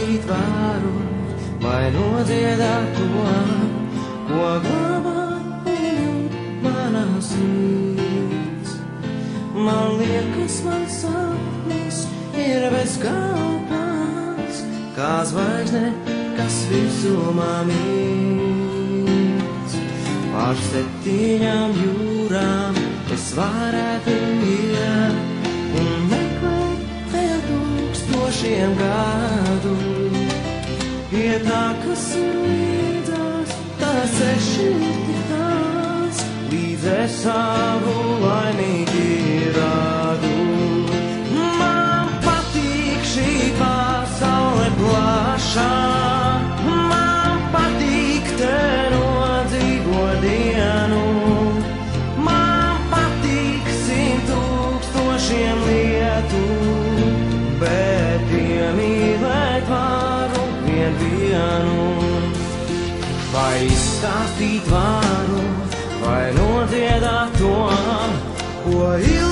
stāstīt varu, vai nodziedāt to, ko glabā manā sirds. Man liekas, man sapnis ir bez kalpās, kā zvaigzne, kas virsumā mīts. Pār 7 jūrām es varētu iet un meklēt vēl 1000 gadu. Pie tā, kas ir līdzās, tas ceļš ir tik tāls, līdz es savu laimīgi rādu. Man patīk šī pasaule plašā, man patīk te nodzīvot dienu. Man patīk 100 000 lietu, bet piemīlēt varu vien vienu. Vai izstāstīt varu, vai nodziedāt to, ko ilgi